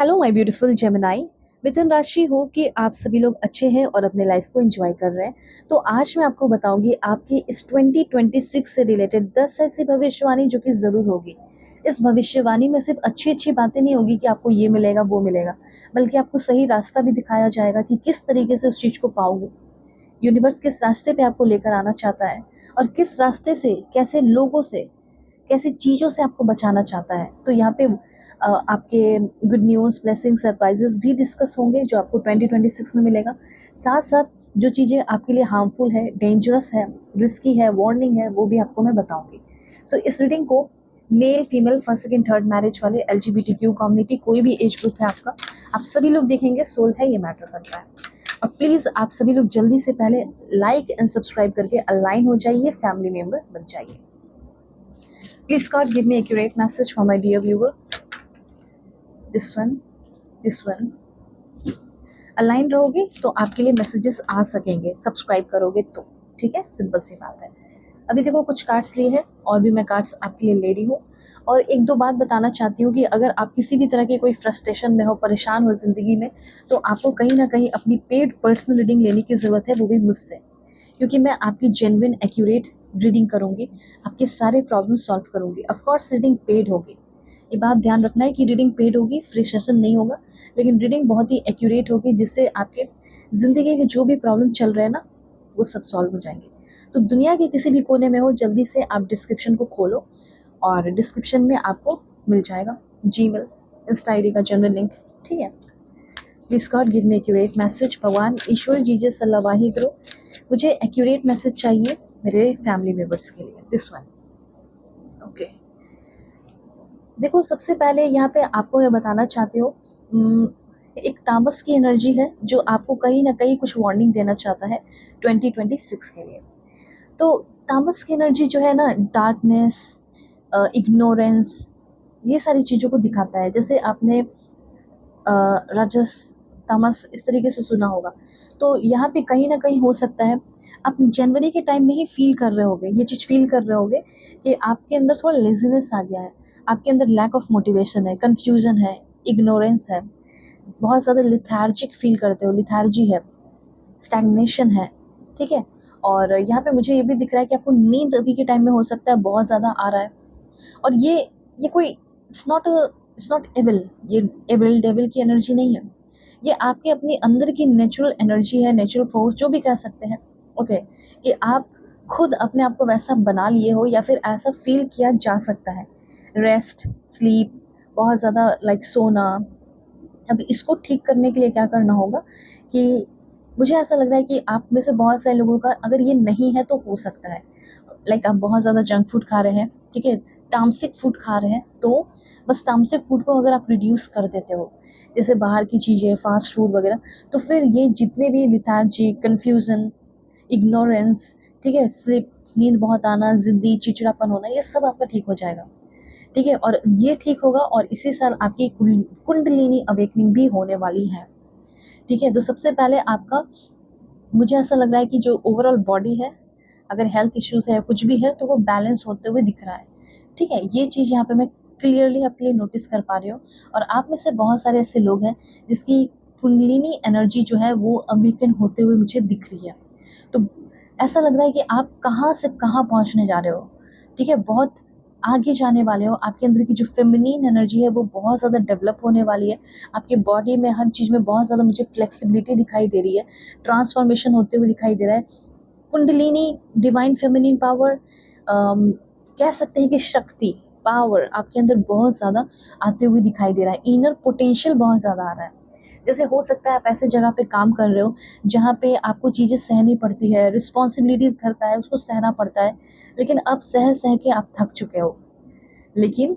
Hello my beautiful Gemini. मिथुन राशि हो कि आप सभी लोग अच्छे हैं और अपने लाइफ को एंजॉय कर रहे हैं। तो आज मैं आपको बताऊंगी आपकी इस 2026 से रिलेटेड 10 ऐसी भविष्यवाणी जो कि ज़रूर होगी। इस भविष्यवाणी में सिर्फ अच्छी अच्छी बातें नहीं होगी कि आपको ये मिलेगा वो मिलेगा, बल्कि आपको सही रास्ता भी दिखाया जाएगा कि किस तरीके से उस चीज़ को पाओगे। यूनिवर्स किस रास्ते पे आपको लेकर आना चाहता है और किस रास्ते से, कैसे लोगों से, कैसी चीज़ों से आपको बचाना चाहता है। तो यहाँ पे आपके गुड न्यूज़, ब्लेसिंग, सरप्राइजेस भी डिस्कस होंगे जो आपको 2026 में मिलेगा। साथ साथ जो चीज़ें आपके लिए हार्मफुल है, डेंजरस है, रिस्की है, वार्निंग है, वो भी आपको मैं बताऊंगी। सो इस रीडिंग को male, female, first, second, third marriage वाले, LGBTQ कम्युनिटी, कोई भी एज ग्रुप है आपका, आप सभी लोग देखेंगे। सोल है, ये मैटर करता है। और प्लीज़ आप सभी लोग जल्दी से पहले लाइक एंड सब्सक्राइब करके अलाइन हो जाइए, फैमिली मेम्बर बन जाइए। Please God, give me accurate message for my dear viewer. This one. Align रहोगे तो आपके लिए मैसेजेस आ सकेंगे, सब्सक्राइब करोगे तो। ठीक है, सिंपल सी बात है। अभी देखो कुछ कार्ड्स लिए हैं और भी मैं कार्ड्स आपके लिए ले रही हूँ। और एक दो बात बताना चाहती हूँ कि अगर आप किसी भी तरह के कोई फ्रस्ट्रेशन में हो, परेशान हो ज़िंदगी में, तो आपको कहीं ना कहीं अपनी पेड पर्सनल रीडिंग लेने की ज़रूरत है, वो भी मुझसे। क्योंकि मैं आपकी जेन्युइन एक्यूरेट रीडिंग करूँगी, आपके सारे प्रॉब्लम सॉल्व करूँगी। ऑफकोर्स रीडिंग पेड होगी, ये बात ध्यान रखना है कि रीडिंग पेड होगी, फ्री सेशन नहीं होगा। लेकिन रीडिंग बहुत ही एक्यूरेट होगी, जिससे आपके ज़िंदगी के जो भी प्रॉब्लम चल रहे हैं ना, वो सब सॉल्व हो जाएंगे। तो दुनिया के किसी भी कोने में हो, जल्दी से आप डिस्क्रिप्शन को खोलो और डिस्क्रिप्शन में आपको मिल जाएगा जीमेल, इंस्टा ID का जनरल लिंक। ठीक है, please God give me accurate message. भगवान ईश्वर जीजे सल्ला वाही करो, मुझे एक्यूरेट मैसेज चाहिए मेरे फैमिली मेम्बर्स के लिए। This one. ओके, देखो सबसे पहले यहाँ पे आपको मैं बताना चाहती हूँ, एक तामस की एनर्जी है जो आपको कहीं ना कहीं कुछ वार्निंग देना चाहता है 2026 के लिए। तो तामस की एनर्जी जो है ना, डार्कनेस, इग्नोरेंस, ये सारी चीज़ों को दिखाता है। जैसे आपने राजस, तामस इस तरीके से सुना होगा। तो यहाँ पे कहीं ना कहीं हो सकता है आप जनवरी के टाइम में ही फील कर रहे होगे, ये चीज़ फील कर रहे होगे कि आपके अंदर थोड़ा लेजीनेस आ गया है, आपके अंदर लैक ऑफ मोटिवेशन है, कंफ्यूजन है, इग्नोरेंस है, बहुत ज़्यादा लिथार्जिक फील करते हो, लिथार्जी है, स्टैग्नेशन है। ठीक है, और यहाँ पे मुझे ये भी दिख रहा है कि आपको नींद अभी के टाइम में हो सकता है बहुत ज़्यादा आ रहा है। और ये कोई इट्स नॉट एविल, ये एविल डेविल की एनर्जी नहीं है। ये आपके अपनी अंदर की नेचुरल एनर्जी है, नेचुरल फोर्स जो भी कह सकते हैं। ओके, कि आप खुद अपने आप को वैसा बना लिए हो या फिर ऐसा फील किया जा सकता है। रेस्ट, स्लीप, बहुत ज़्यादा लाइक सोना। अब इसको ठीक करने के लिए क्या करना होगा कि मुझे ऐसा लग रहा है कि आप में से बहुत सारे लोगों का अगर ये नहीं है तो हो सकता है, लाइक आप बहुत ज़्यादा जंक फूड खा रहे हैं, ठीक है, तामसिक फूड खा रहे हैं। तो बस तामसिक फूड को अगर आप रिड्यूस कर देते हो, जैसे बाहर की चीज़ें, फास्ट फूड वगैरह, तो फिर ये जितने भी लिथार्जी, कन्फ्यूज़न, इग्नोरेंस, ठीक है, स्लिप, नींद बहुत आना, ज़िद्दी, चिड़चिड़ापन होना, ये सब आपका ठीक हो जाएगा। ठीक है, और ये ठीक होगा और इसी साल आपकी कुंडलिनी अवेकनिंग भी होने वाली है। ठीक है, तो सबसे पहले आपका, मुझे ऐसा लग रहा है कि जो ओवरऑल बॉडी है, अगर हेल्थ इश्यूज है, कुछ भी है, तो वो बैलेंस होते हुए दिख रहा है। ठीक है, ये चीज़ यहाँ पे मैं क्लियरली आपके लिए नोटिस कर पा रही हूँ। और आप में से बहुत सारे ऐसे लोग हैं जिसकी कुंडलिनी एनर्जी जो है वो अवेकन होते हुए मुझे दिख रही है। तो ऐसा लग रहा है कि आप कहाँ से कहाँ पहुँचने जा रहे हो। ठीक है, बहुत आगे जाने वाले हो। आपके अंदर की जो फेमिनिन एनर्जी है वो बहुत ज़्यादा डेवलप होने वाली है। आपके बॉडी में हर चीज़ में बहुत ज़्यादा मुझे फ्लेक्सिबिलिटी दिखाई दे रही है, ट्रांसफॉर्मेशन होते हुए दिखाई दे रहा है। कुंडलिनी, डिवाइन फेमिनिन पावर, कह सकते हैं कि शक्ति, पावर आपके अंदर बहुत ज़्यादा आते हुए दिखाई दे रहा है। इनर पोटेंशियल बहुत ज़्यादा आ रहा है। जैसे हो सकता है आप ऐसे जगह पे काम कर रहे हो जहाँ पे आपको चीज़ें सहनी पड़ती है, रिस्पॉन्सिबिलिटीज़ घर का है उसको सहना पड़ता है, लेकिन अब सह सह के आप थक चुके हो। लेकिन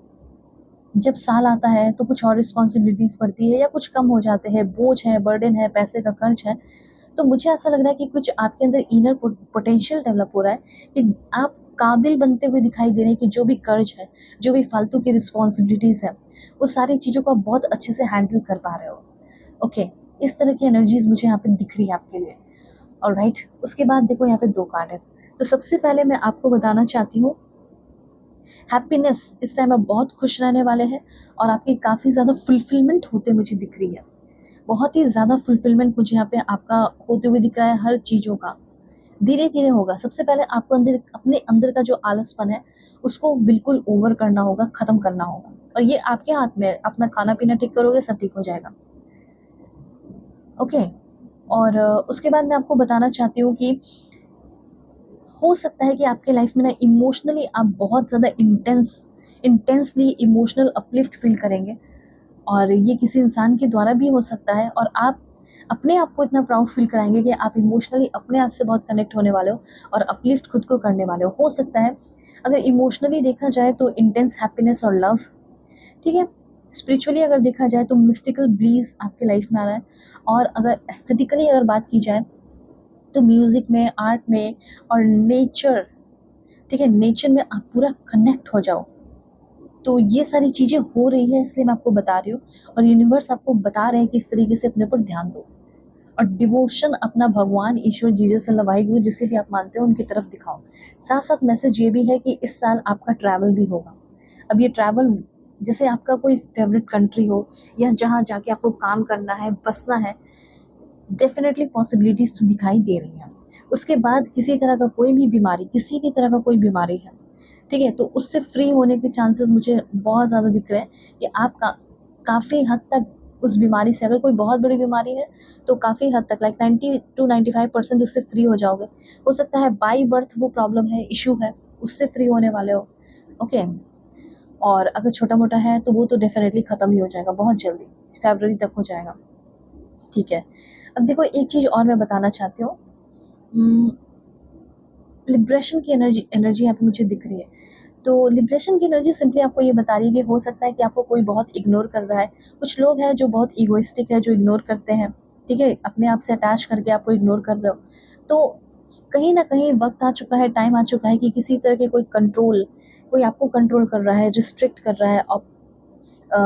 जब साल आता है तो कुछ और रिस्पॉन्सिबिलिटीज़ बढ़ती है या कुछ कम हो जाते हैं, बोझ है, बर्डन है, पैसे का खर्च है। तो मुझे ऐसा लग रहा है कि कुछ आपके अंदर इनर पोटेंशियल डेवलप हो रहा है कि आप काबिल बनते हुए दिखाई दे रहे हैं कि जो भी कर्ज है, जो भी फालतू की रिस्पॉन्सिबिलिटीज़ है, वो सारी चीज़ों को आप बहुत अच्छे से हैंडल कर पा रहे हो। ओके, इस तरह की एनर्जीज मुझे यहाँ पे दिख रही है आपके लिए। ऑलराइट, उसके बाद देखो यहाँ पे दो कार्ड है। तो सबसे पहले मैं आपको बताना चाहती हूँ हैप्पीनेस, इस टाइम आप बहुत खुश रहने वाले हैं और आपकी काफ़ी ज़्यादा फुलफिलमेंट होते मुझे दिख रही है। बहुत ही ज़्यादा फुलफिलमेंट मुझे यहाँ पे आपका होते हुए दिख रहा है हर चीज़ों का। धीरे-धीरे होगा। सबसे पहले आपको अंदर अपने अंदर का जो आलसपन है, उसको बिल्कुल ओवर करना होगा, ख़त्म करना होगा और ये आपके हाथ में है। अपना खाना-पीना ठीक करोगे, सब ठीक हो जाएगा। ओके? और उसके बाद मैं आपको बताना चाहती हूँ कि हो सकता है कि आपके लाइफ में ना इमोशनली आप बहुत ज़्यादा इंटेंसली इमोशनल अपलिफ्ट फ़ील करेंगे और ये किसी इंसान के द्वारा भी हो सकता है और आप अपने आप को इतना प्राउड फ़ील कराएँगे कि आप इमोशनली अपने आप से बहुत कनेक्ट होने वाले हो और अपलिफ्ट खुद को करने वाले हो। हो सकता है अगर इमोशनली देखा जाए तो इंटेंस हैप्पीनेस और लव, ठीक है? स्पिरिचुअली अगर देखा जाए तो मिस्टिकल ब्लीस आपके लाइफ में आ रहा है और अगर एस्थेटिकली अगर बात की जाए तो म्यूज़िक में, आर्ट में और नेचर, ठीक है? नेचर में आप पूरा कनेक्ट हो जाओ। तो ये सारी चीज़ें हो रही है इसलिए मैं आपको बता रही हूँ और यूनिवर्स आपको बता रहे हैं कि इस तरीके से अपने ऊपर ध्यान दो और डिवोशन अपना भगवान, ईश्वर, जीसस अल्लाह, वाहिगुरु जिसे भी आप मानते हो उनकी तरफ दिखाओ। साथ-साथ मैसेज ये भी है कि इस साल आपका ट्रैवल भी होगा। अब ये ट्रैवल जैसे आपका कोई फ़ेवरेट कंट्री हो या जहाँ जाके आपको काम करना है, बसना है, डेफ़िनेटली पॉसिबिलिटीज़ तो दिखाई दे रही हैं। उसके बाद किसी तरह का कोई भी बीमारी, किसी भी तरह का कोई बीमारी है, ठीक है? तो उससे फ्री होने के चांसेस मुझे बहुत ज़्यादा दिख रहे हैं कि आप काफ़ी हद तक उस बीमारी से, अगर कोई बहुत बड़ी बीमारी है, तो काफ़ी हद तक लाइक 90 टू 95% उससे फ्री हो जाओगे। हो सकता है बाय बर्थ वो प्रॉब्लम है, इश्यू है, उससे फ्री होने वाले हो, ओके? और अगर छोटा-मोटा है, तो वो तो डेफ़िनेटली ख़त्म ही हो जाएगा बहुत जल्दी, फ़रवरी तक हो जाएगा, ठीक है? अब देखो एक चीज़ और मैं बताना चाहती हूँ, उम, लिबरेशन की एनर्जी यहाँ पे मुझे दिख रही है। तो लिबरेशन की एनर्जी सिंपली आपको ये बता रही है कि हो सकता है कि आपको कोई बहुत इग्नोर कर रहा है। कुछ लोग हैं जो बहुत इगोइस्टिक है, जो इग्नोर करते हैं, ठीक है? अपने आप से अटैच करके आपको इग्नोर कर रहे हो। तो कहीं न कहीं वक़्त आ चुका है, टाइम आ चुका है कि किसी तरह के कोई आपको कंट्रोल कर रहा है, रिस्ट्रिक्ट कर रहा है, अ,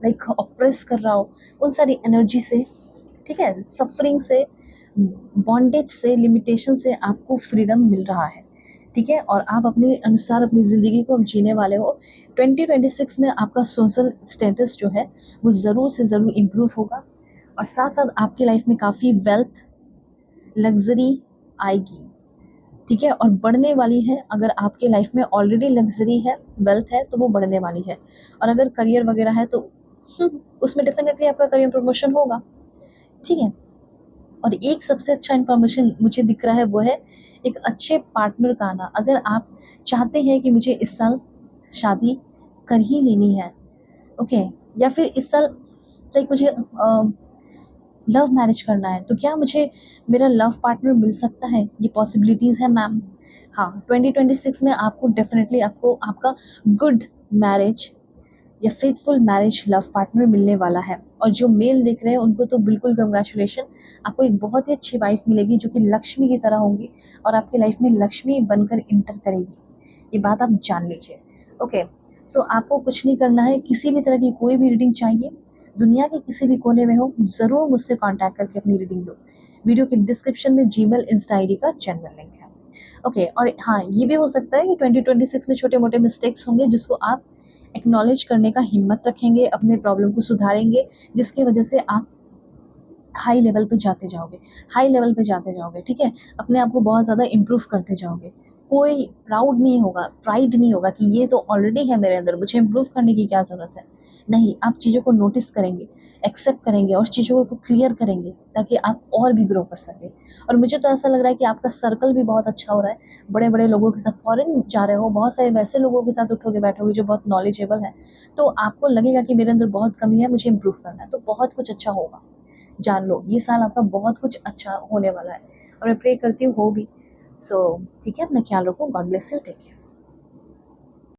लाइक ऑप्रेस कर रहा हो, उन सारी एनर्जी से, ठीक है? सफ़रिंग से, बॉन्डेज से, लिमिटेशन से आपको फ्रीडम मिल रहा है, ठीक है? और आप अपने अनुसार अपनी ज़िंदगी को अब जीने वाले हो। 2026 में आपका सोशल स्टेटस जो है, वो ज़रूर से ज़रूर इम्प्रूव होगा और साथ-साथ आपकी लाइफ़ में काफ़ी वेल्थ, लग्ज़री आएगी, ठीक है? और बढ़ने वाली है। अगर आपके लाइफ़ में ऑलरेडी लग्ज़री है, वेल्थ है, तो वो बढ़ने वाली है और अगर करियर वग़ैरह है तो उसमें डेफ़िनेटली आपका करियर प्रमोशन होगा, ठीक है? और एक सबसे अच्छा इन्फॉर्मेशन मुझे दिख रहा है वो है एक अच्छे पार्टनर का आना। अगर आप चाहते हैं कि मुझे इस साल शादी कर ही लेनी है, ओके? या फिर इस साल लाइक मुझे लव मैरिज करना है, तो क्या मुझे मेरा लव पार्टनर मिल सकता है? ये पॉसिबिलिटीज़ है मैम। हाँ, 2026 में आपको डेफ़िनेटली आपको आपका गुड मैरिज या फेथफुल मैरिज लव पार्टनर मिलने वाला है और जो मेल देख रहे हैं उनको तो बिल्कुल कांग्रेचुलेशन। आपको एक बहुत ही अच्छी वाइफ मिलेगी जो कि लक्ष्मी की तरह होंगी और आपकी लाइफ में लक्ष्मी बनकर इंटर करेगी, ये बात आप जान लीजिए, ओके? सो आपको कुछ नहीं करना है, किसी भी तरह की कोई भी रीडिंग चाहिए, दुनिया के किसी भी कोने में हो, ज़रूर मुझसे कॉन्टैक्ट करके अपनी रीडिंग लो। वीडियो के डिस्क्रिप्शन में जीमेल, इंस्टा आईडी का जनरल लिंक है, ओके? और हाँ, ये भी हो सकता है कि 2026 में छोटे-मोटे मिस्टेक्स होंगे जिसको आप एक्नॉलेज करने का हिम्मत रखेंगे, अपने प्रॉब्लम को सुधारेंगे, जिसकी वजह से आप हाई लेवल पे जाते जाओगे, हाई लेवल पे जाते जाओगे, ठीक है? अपने आप को बहुत ज़्यादा इम्प्रूव करते जाओगे। कोई प्राउड नहीं होगा, प्राइड नहीं होगा कि ये तो ऑलरेडी है मेरे अंदर, मुझे इम्प्रूव करने की क्या ज़रूरत है? नहीं, आप चीज़ों को नोटिस करेंगे, एक्सेप्ट करेंगे और चीज़ों को क्लियर करेंगे ताकि आप और भी ग्रो कर सकें। और मुझे तो ऐसा लग रहा है कि आपका सर्कल भी बहुत अच्छा हो रहा है, बड़े-बड़े लोगों के साथ फ़ॉरेन जा रहे हो, बहुत सारे वैसे लोगों के साथ उठोगे बैठोगे जो बहुत नॉलेजेबल हैं, तो आपको लगेगा कि मेरे अंदर बहुत कमी है, मुझे इम्प्रूव करना है, तो बहुत कुछ अच्छा होगा। जान लो, ये साल आपका बहुत कुछ अच्छा होने वाला है और मैं प्रे करती हूँ हो भी। सो ठीक है, अपना ख्याल रखो। God bless you, take care.